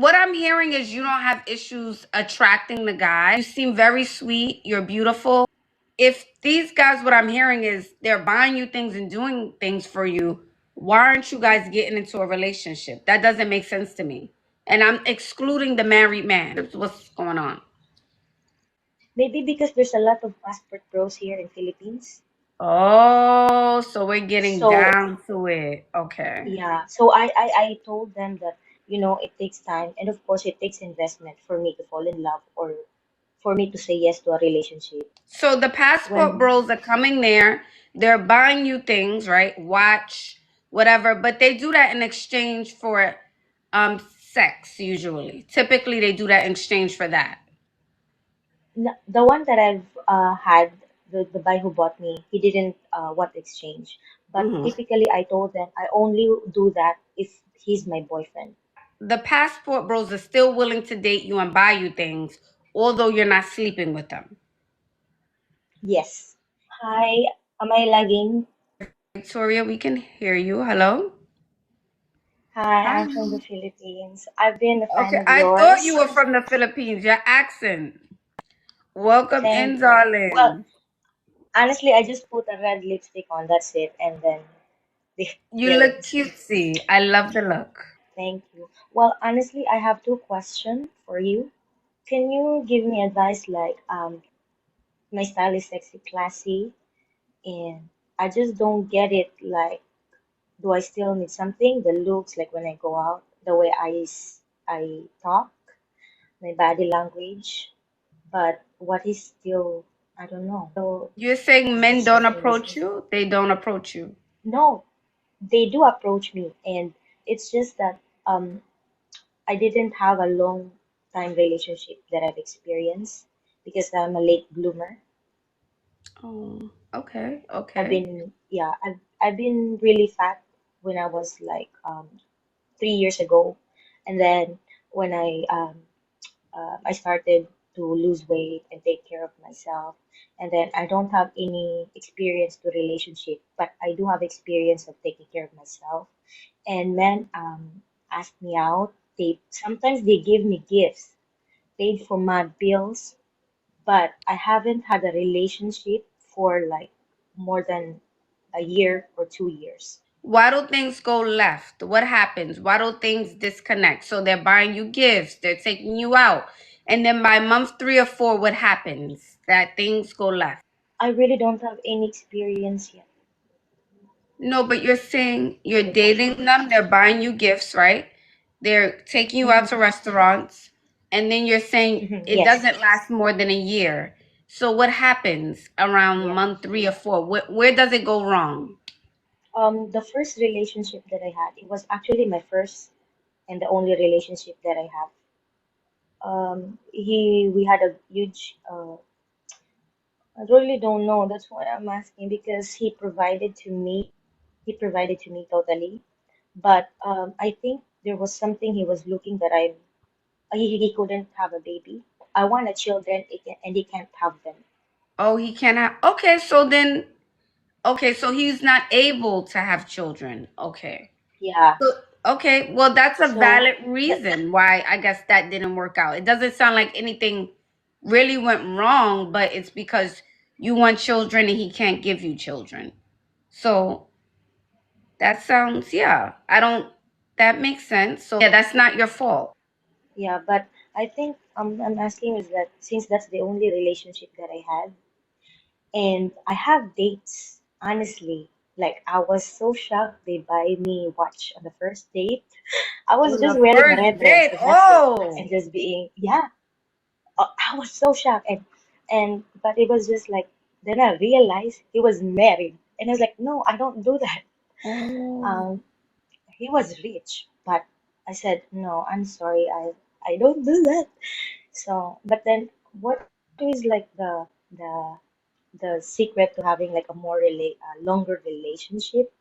what I'm hearing is you don't have issues attracting the guy. You seem very sweet. You're beautiful. If these guys, what I'm hearing is they're buying you things and doing things for you, why aren't you guys getting into a relationship? That doesn't make sense to me. And I'm excluding the married man. That's what's going on. Maybe because there's a lot of passport bros here in Philippines. Oh, so we're getting So down to it. Okay. yeah, so I told them that, it takes time and of course it takes investment for me to fall in love or for me to say yes to a relationship. So the passport When bros are coming there. They're buying you things, right? Watch, whatever. But they do that in exchange for sex usually. Typically they do that in exchange for that. the one that I've had, the guy who bought me, he didn't want exchange. But Mhm. typically I told them I only do that if he's my boyfriend. The passport bros are still willing to date you and buy you things, although you're not sleeping with them. Yes. Hi, am I lagging? Victoria, we can hear you. Hello? Hi, Hi. I'm from the Philippines. I've been a fan Okay, of I thought yours. you were from the Philippines. Your accent. Welcome Thank in, you. Well, darling. honestly, I just put a red lipstick on, that's it, and then the You look earrings. cutesy. I love the look. Thank you. Well, honestly, I have two questions for you. Can you give me advice like my style is sexy, classy, and I just don't get it. Like, do I still need something? The looks, like when I go out, the way I talk, my body language, but what is still, I don't know. So You're saying men that's don't just my approach business. you? They don't approach you. No, they do approach me, and it's just that I didn't have a long time relationship that I've experienced because I'm a late bloomer. Oh, okay, I've okay. been yeah, I've been really fat when I was like 3 years ago, and then when I started to lose weight and take care of myself, and then I don't have any experience to relationship, but I do have experience of taking care of myself. And men ask me out. They sometimes they give me gifts, paid for my bills, but I haven't had a relationship for like more than a year or 2 years. Why do things go left? What happens? Why do things disconnect? So they're buying you gifts, they're taking you out. And then by month 3 or 4, what happens? That things go left. I really don't have any experience yet. No, but you're saying you're dating them, they're buying you gifts, right? They're taking you out Hmm. to restaurants, and then you're saying Hmm. it Yes, doesn't last more than a year. So what happens around yeah. month 3 or 4? Where does it go wrong? The first relationship that I had, it was actually my first and the only relationship that I have. We had a huge. I really don't know. That's why I'm asking because he provided to me. He provided to me totally, but I think there was something he was looking that he couldn't have a baby. I want a children, and he can't have them. Oh, he cannot. Okay, so then, okay, so he's not able to have children. Okay. Yeah. So, okay, well, that's a So valid that reason why I guess that didn't work out. It doesn't sound like anything really went wrong, but it's because you want children and he can't give you children. So that sounds, yeah, I don't, that makes sense. So, yeah, that's not your fault. yeah, but I think I'm asking is that since that's the only relationship that I had, and I have dates, honestly. Like I was so shocked they buy me watch on the first date. I was On just the wearing first red rose date. and that's it. Oh, And just being yeah, I was so shocked and but it was just like then I realized he was married and I was like, no, I don't do that. oh. Um, he was rich, but I said, no, I'm sorry, I don't do that. So, but then what is like the secret to having like a longer relationship?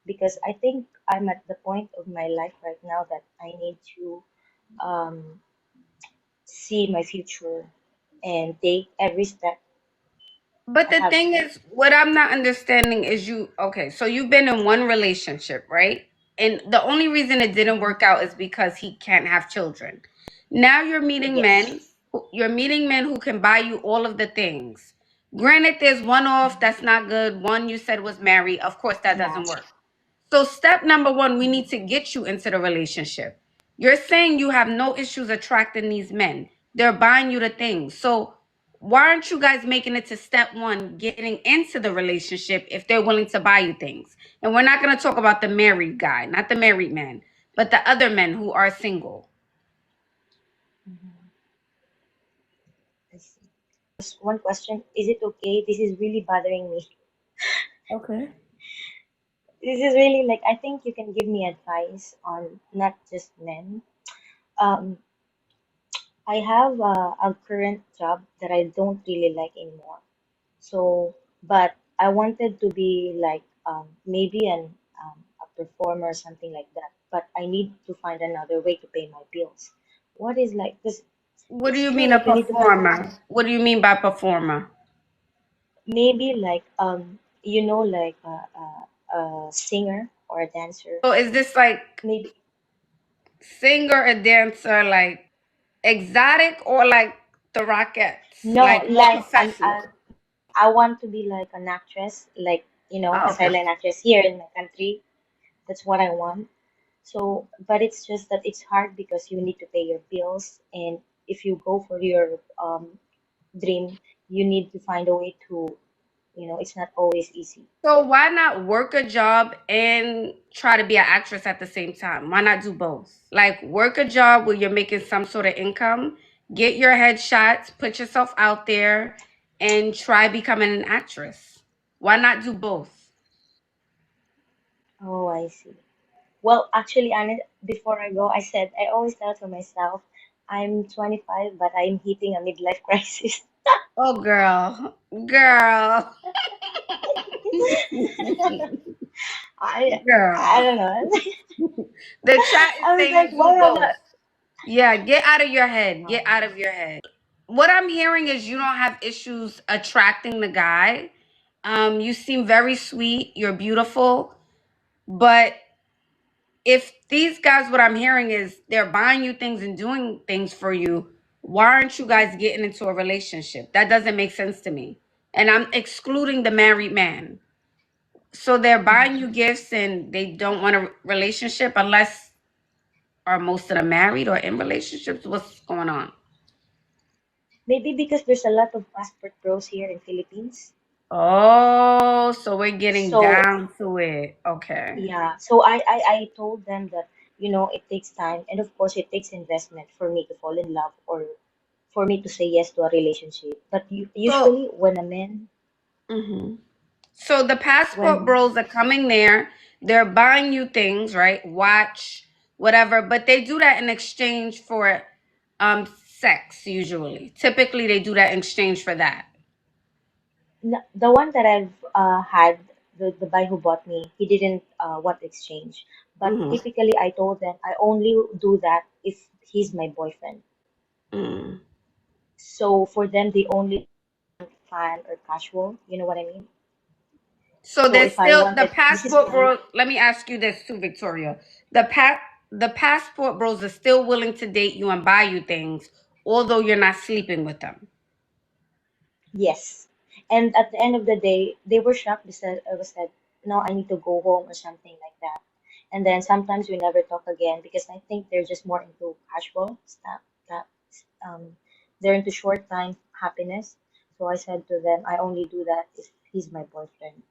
Because I think I'm at the point of my life right now that I need to um, see my future and take every step But I the have thing to. is, what I'm not understanding is you, okay, so you've been in one relationship, right? And the only reason it didn't work out is because he can't have children. Now you're meeting men. Yes. You're meeting men who can buy you all of the things. Granted, there's one off that's not good. One you said was married. Of course, that Yeah. doesn't work. So, step number one, we need to get you into the relationship. You're saying you have no issues attracting these men. They're buying you the things. So, why aren't you guys making it to step one, getting into the relationship if they're willing to buy you things? And we're not going to talk about the married guy, not the married man, but the other men who are single. Mhm. I see. Just one question. Is it okay? This is really bothering me. Okay. This is really like, I think you can give me advice on not just men. Um, I have a current job that I don't really like anymore. So, but I wanted to be like maybe a performer or something like that. But I need to find another way to pay my bills. What is like this? What do It's you true, mean a like you need to find performer? What do you mean by performer? maybe like like a singer or a dancer. So, is this like Maybe singer or dancer, like exotic or like the Rockettes, no, like more like professional? I want to be like an actress, like a Oh, okay. silent actress here in my country. That's what I want. So, but it's just that it's hard because you need to pay your bills, and if you go for your dream, you need to find a way to, it's not always easy. So why not work a job and try to be an actress at the same time? Why not do both? Like work a job where you're making some sort of income, get your headshots, put yourself out there, and try becoming an actress. Why not do both? Oh, I see. Well, actually, Anna, before I go, I said I always tell to myself, I'm 25, but I'm hitting a midlife crisis. Oh, girl, girl, I I girl. don't know. The chat is I was like, saying do why am I? both. Yeah, get out of your head. Get Um, out of your head. What I'm hearing is you don't have issues attracting the guy. You seem very sweet. You're beautiful. But if these guys, what I'm hearing is they're buying you things and doing things for you, why aren't you guys getting into a relationship? That doesn't make sense to me. And I'm excluding the married man. So they're buying you gifts and they don't want a relationship unless are most of them married or in relationships? What's going on? maybe because there's a lot of passport bros here in Philippines. Oh, so we're getting So down to it. Okay. yeah, so I told them that, it takes time and of course it takes investment for me to fall in love or for me to say yes to a relationship. But So, usually when a man, mhm. So the passport when bros are coming there. They're buying you things, right? Watch, whatever, but they do that in exchange for sex usually. Typically they do that in exchange for that. the one that I've had, the guy who bought me, he didn't want exchange. But Mhm. typically I told them I only do that if he's my boyfriend. Mm. So for them, they only fan or casual. You know what I mean? So So there's if I still the wanted, this is passport my, bro. Let me ask you this too, Victoria. The passport bros are still willing to date you and buy you things, although you're not sleeping with them. yes. And at the end of the day, they were shocked. They said, I was said, no, I need to go home or something like that. And then sometimes we never talk again because I think they're just more into casual stuff. That um, they're into short time happiness. So I said to them, I only do that if he's my boyfriend.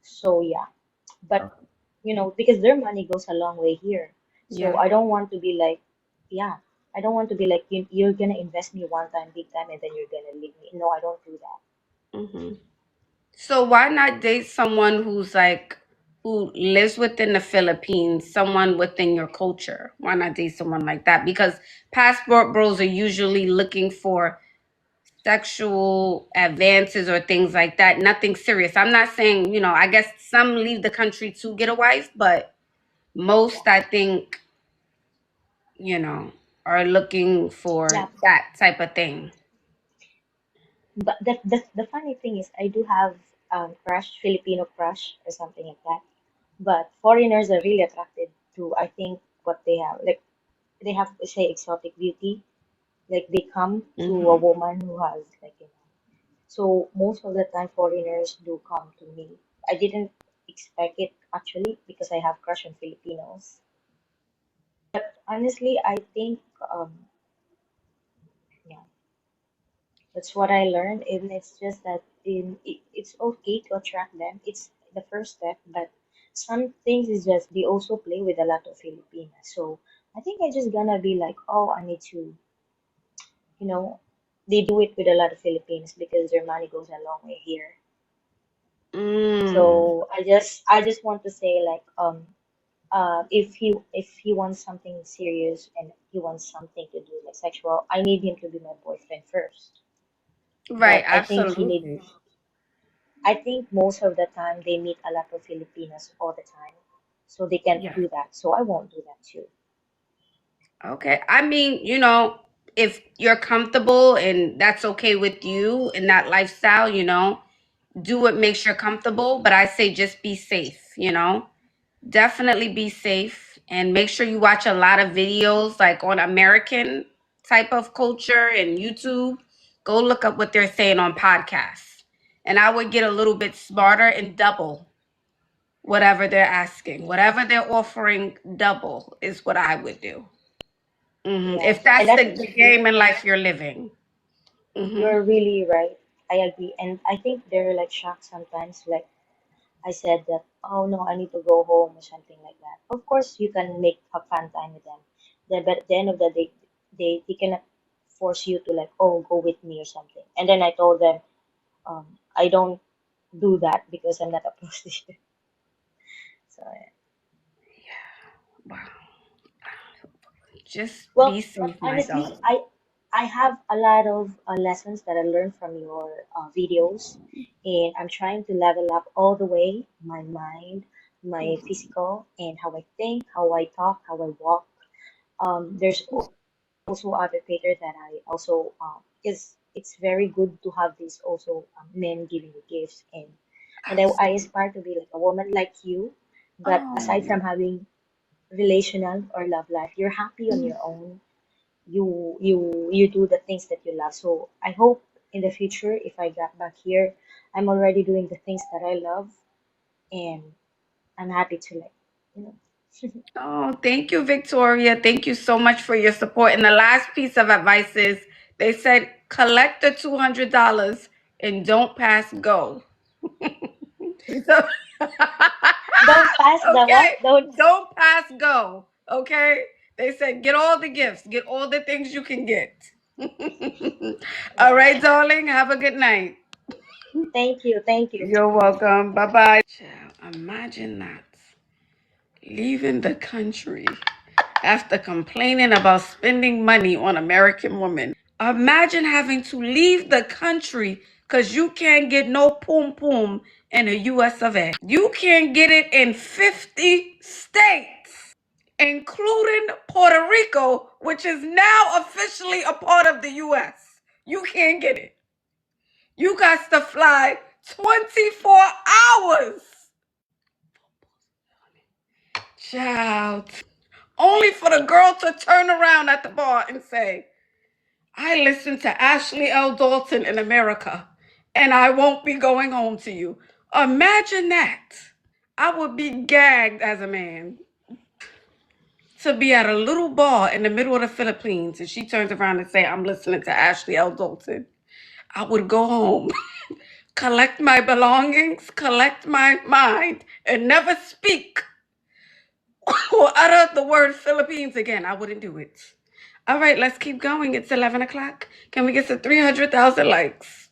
So yeah, but because their money goes a long way here. So Yeah. I don't want to be like, yeah, I don't want to be like you're gonna invest me one time, big time, and then you're gonna leave me. No, I don't do that. Hmm. So why not date someone who's like who lives within the Philippines, someone within your culture? Why not date someone like that? Because passport bros are usually looking for sexual advances or things like that. Nothing serious. I'm not saying, I guess some leave the country to get a wife, but Yeah, most I think, you know, are looking for yeah. that type of thing. But the funny thing is, I do have crush, Filipino crush or something like that. But foreigners are really attracted to, I think, what they have. Like they have, say, exotic beauty. Like they come to a Hmm. woman who has like, so most of the time foreigners do come to me. I didn't expect it actually because I have crush on Filipinos. But honestly, I think yeah, that's what I learned, and it's just that it's okay to attract them. It's the first step, but some things is just they also play with a lot of Filipinas. So I think I just gonna be like, oh, I need to, you know, they do it with a lot of Filipinos because their money goes a long way here. Mm. So I just want to say like if he wants something serious and he wants something to do like sexual, I need him to be my boyfriend first. Right, But absolutely. I think most of the time they meet a lot of Filipinos all the time, so they can't Yeah. do that. So I won't do that too. Okay. I mean, if you're comfortable and that's okay with you in that lifestyle, do what makes you comfortable. But I say just be safe. Definitely be safe and make sure you watch a lot of videos like on American type of culture and YouTube. Go look up what they're saying on podcasts. And I would get a little bit smarter and double whatever they're asking. Whatever they're offering, double is what I would do. If Yes, and that's I the, think the game in life you're living. Hmm. you're really right. I agree, and I think they're like shocked sometimes. Like I said that, oh no, I need to go home or something like that. Of course, you can make a fun time with them. Then, but at the end of the day, they cannot force you to like, oh, go with me or something. And then I told them, I don't do that because I'm not a prostitute. So, yeah. Wow. Just be Well, but safe, my honestly, darling. I have a lot of lessons that I learned from your videos, and I'm trying to level up all the way my mind, my physical, and how I think, how I talk, how I walk. There's also other creators that I also is it's very good to have these also men giving you gifts, and I Absolutely. aspire to be like a woman like you, but aside Oh. from having relational or love life, you're happy on your own. You do the things that you love. So I hope in the future, if I got back here, I'm already doing the things that I love, and I'm happy to like, you know. Oh, thank you, Victoria. Thank you so much for your support. And the last piece of advice is they said collect the $200 and don't pass go. So- Don't pass the okay, what? Don't. don't pass go. Okay, they said get all the gifts, get all the things you can get. All Yeah. right, darling. Have a good night. Thank you. Thank you. You're welcome. Bye bye. Imagine that leaving the country after complaining about spending money on American women. Imagine having to leave the country because you can't get no poom poom in the US of A. You can't get it in 50 states, including Puerto Rico, which is now officially a part of the US. You can't get it. You got to fly 24 hours. Child. Only for the girl to turn around at the bar and say, I listened to Ashley L. Dalton in America, and I won't be going home to you. Imagine that. I would be gagged as a man to be at a little bar in the middle of the Philippines and she turns around and say, I'm listening to Ashley L. Dalton. I would go home, collect my belongings, collect my mind, and never speak or utter the word Philippines again. I wouldn't do it. All right, let's keep going. It's 11 o'clock. Can we get to 300,000 likes?